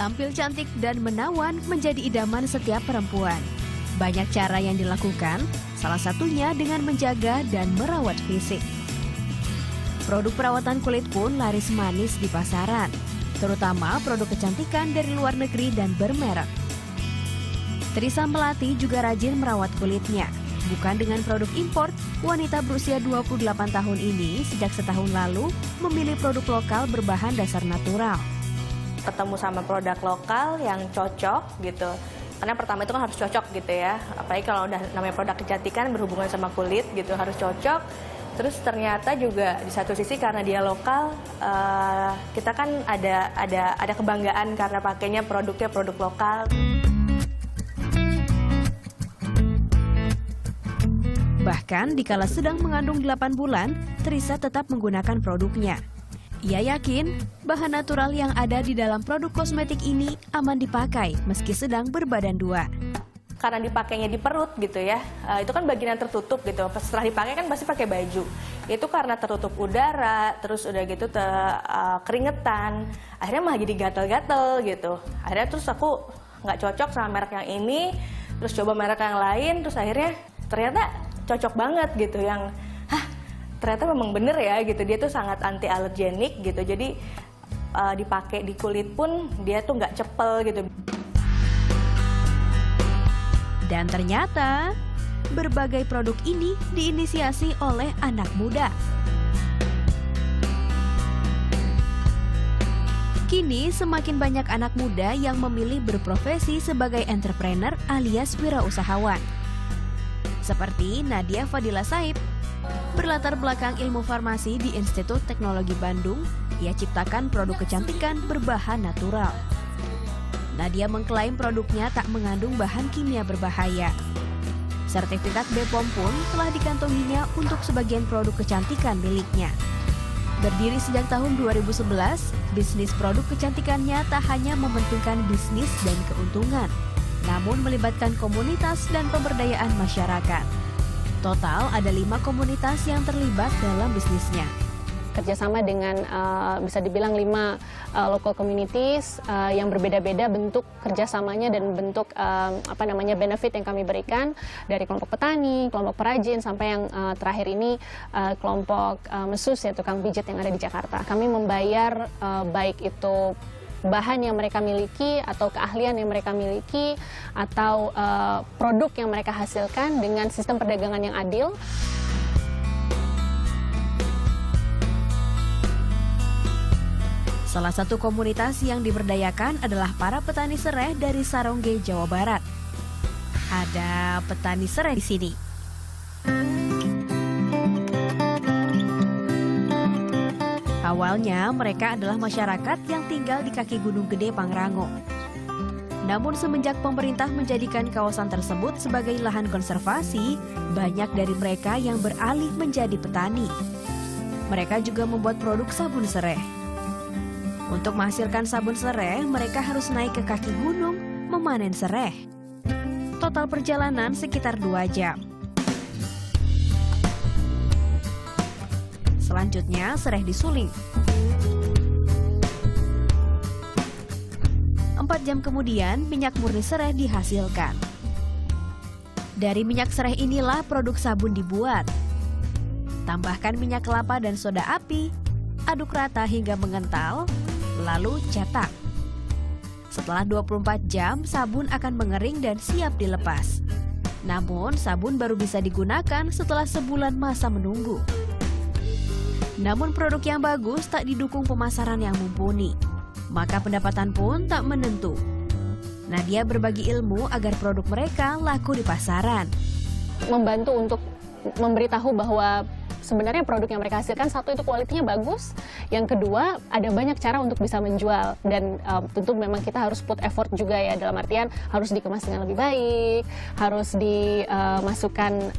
Tampil cantik dan menawan menjadi idaman setiap perempuan. Banyak cara yang dilakukan, salah satunya dengan menjaga dan merawat fisik. Produk perawatan kulit pun laris manis di pasaran, terutama produk kecantikan dari luar negeri dan bermerek. Trisa Melati juga rajin merawat kulitnya. Bukan dengan produk impor, wanita berusia 28 tahun ini sejak setahun lalu memilih produk lokal berbahan dasar natural. Ketemu sama produk lokal yang cocok gitu. Karena pertama itu kan harus cocok gitu ya. Apalagi kalau udah namanya produk kecantikan berhubungan sama kulit gitu harus cocok. Terus ternyata juga di satu sisi karena dia lokal, kita kan ada kebanggaan karena pakainya produknya produk lokal. Bahkan dikala sedang mengandung 8 bulan, Trisa tetap menggunakan produknya. Ia yakin bahan natural yang ada di dalam produk kosmetik ini aman dipakai meski sedang berbadan 2. Karena dipakainya di perut gitu ya, itu kan bagian yang tertutup gitu. Setelah dipakai kan pasti pakai baju. Itu karena tertutup udara, terus udah gitu keringetan, akhirnya malah jadi gatal-gatal gitu. Akhirnya terus aku nggak cocok sama merek yang ini, terus coba merek yang lain, terus akhirnya ternyata cocok banget gitu, yang ternyata memang bener ya gitu, dia tuh sangat anti alergenik gitu, jadi dipakai di kulit pun dia tuh nggak cepel gitu. Dan ternyata berbagai produk ini diinisiasi oleh anak muda. Kini semakin banyak anak muda yang memilih berprofesi sebagai entrepreneur alias wirausahawan. Seperti Nadia Fadila Saib, berlatar belakang ilmu farmasi di Institut Teknologi Bandung, ia ciptakan produk kecantikan berbahan natural. Nadia mengklaim produknya tak mengandung bahan kimia berbahaya. Sertifikat BPOM pun telah dikantonginya untuk sebagian produk kecantikan miliknya. Berdiri sejak tahun 2011, bisnis produk kecantikannya tak hanya mementingkan bisnis dan keuntungan, namun melibatkan komunitas dan pemberdayaan masyarakat. Total ada 5 komunitas yang terlibat dalam bisnisnya. Kerjasama dengan bisa dibilang 5 local communities yang berbeda-beda bentuk kerjasamanya dan bentuk benefit yang kami berikan, dari kelompok petani, kelompok perajin, sampai yang terakhir ini kelompok mesus ya, tukang pijat yang ada di Jakarta. Kami membayar baik itu bahan yang mereka miliki atau keahlian yang mereka miliki atau produk yang mereka hasilkan dengan sistem perdagangan yang adil. Salah satu komunitas yang diberdayakan adalah para petani serai dari Sarongge, Jawa Barat. Ada petani serai di sini. Awalnya mereka adalah masyarakat yang tinggal di kaki Gunung Gede Pangrango. Namun semenjak pemerintah menjadikan kawasan tersebut sebagai lahan konservasi, banyak dari mereka yang beralih menjadi petani. Mereka juga membuat produk sabun sereh. Untuk menghasilkan sabun sereh, mereka harus naik ke kaki gunung memanen sereh. Total perjalanan sekitar 2 jam. Selanjutnya, sereh disuling. 4 jam kemudian, minyak murni sereh dihasilkan. Dari minyak sereh inilah produk sabun dibuat. Tambahkan minyak kelapa dan soda api, aduk rata hingga mengental, lalu cetak. Setelah 24 jam, sabun akan mengering dan siap dilepas. Namun, sabun baru bisa digunakan setelah sebulan masa menunggu. Namun produk yang bagus tak didukung pemasaran yang mumpuni, maka pendapatan pun tak menentu. Nadia berbagi ilmu agar produk mereka laku di pasaran. Membantu untuk memberitahu bahwa sebenarnya produk yang mereka hasilkan, satu itu kualitinya bagus, yang kedua ada banyak cara untuk bisa menjual, dan tentu memang kita harus put effort juga ya, dalam artian harus dikemas dengan lebih baik, harus dimasukkan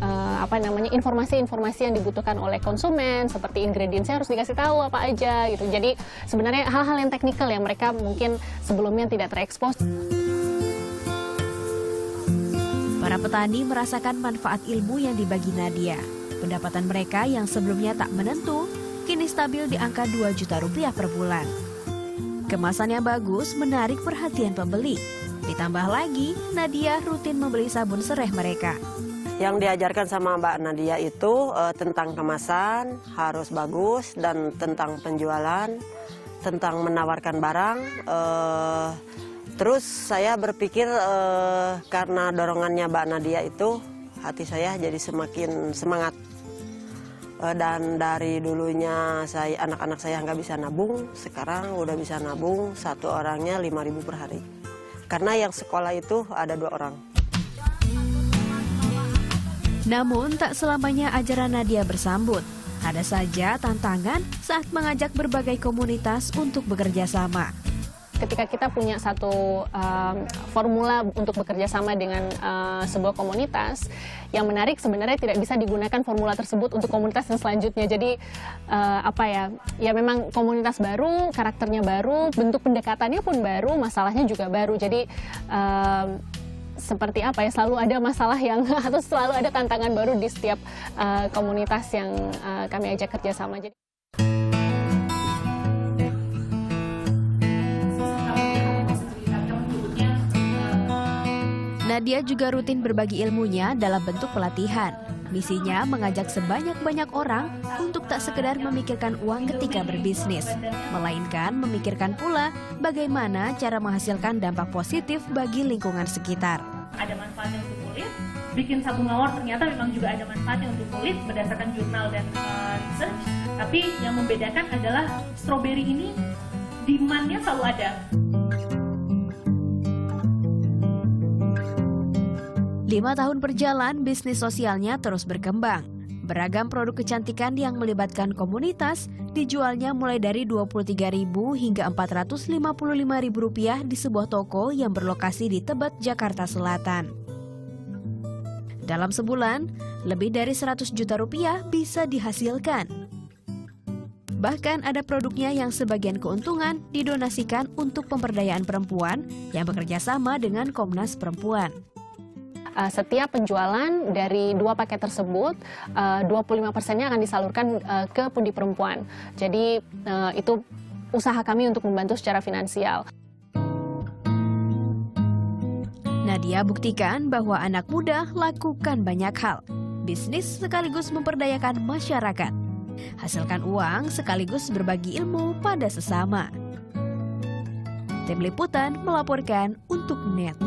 informasi-informasi yang dibutuhkan oleh konsumen, seperti ingredientsnya harus dikasih tahu apa aja gitu. Jadi sebenarnya hal-hal yang teknikal yang mereka mungkin sebelumnya tidak terekspos. Para petani merasakan manfaat ilmu yang dibagi Nadia. Pendapatan mereka yang sebelumnya tak menentu, kini stabil di angka 2 juta rupiah per bulan. Kemasan yang bagus menarik perhatian pembeli. Ditambah lagi, Nadia rutin membeli sabun serai mereka. Yang diajarkan sama Mbak Nadia itu tentang kemasan harus bagus dan tentang penjualan, tentang menawarkan barang. Terus saya berpikir karena dorongannya Mbak Nadia itu hati saya jadi semakin semangat. Dan dari dulunya anak-anak saya nggak bisa nabung, sekarang udah bisa nabung satu orangnya 5.000 per hari. Karena yang sekolah itu ada 2 orang. Namun tak selamanya ajaran Nadia bersambut. Ada saja tantangan saat mengajak berbagai komunitas untuk bekerja sama. Ketika kita punya satu formula untuk bekerja sama dengan sebuah komunitas, yang menarik sebenarnya tidak bisa digunakan formula tersebut untuk komunitas yang selanjutnya. Jadi ya memang komunitas baru, karakternya baru, bentuk pendekatannya pun baru, masalahnya juga baru. Jadi seperti selalu ada masalah yang atau selalu ada tantangan baru di setiap komunitas yang kami ajak kerjasama. Jadi Nadia juga rutin berbagi ilmunya dalam bentuk pelatihan. Misinya mengajak sebanyak-banyak orang untuk tak sekedar memikirkan uang ketika berbisnis, melainkan memikirkan pula bagaimana cara menghasilkan dampak positif bagi lingkungan sekitar. Ada manfaatnya untuk kulit, bikin sabun mawar ternyata memang juga ada manfaatnya untuk kulit berdasarkan jurnal dan research. Tapi yang membedakan adalah stroberi ini demand-nya selalu ada. 5 tahun berjalan, bisnis sosialnya terus berkembang. Beragam produk kecantikan yang melibatkan komunitas dijualnya mulai dari Rp23.000 hingga Rp455.000 di sebuah toko yang berlokasi di Tebet, Jakarta Selatan. Dalam sebulan, lebih dari Rp100 juta bisa dihasilkan. Bahkan ada produknya yang sebagian keuntungan didonasikan untuk pemberdayaan perempuan yang bekerja sama dengan Komnas Perempuan. Setiap penjualan dari 2 paket tersebut, 25%-nya akan disalurkan ke pundi perempuan. Jadi itu usaha kami untuk membantu secara finansial. Nadia buktikan bahwa anak muda lakukan banyak hal. Bisnis sekaligus memperdayakan masyarakat. Hasilkan uang sekaligus berbagi ilmu pada sesama. Tim Liputan melaporkan untuk NET.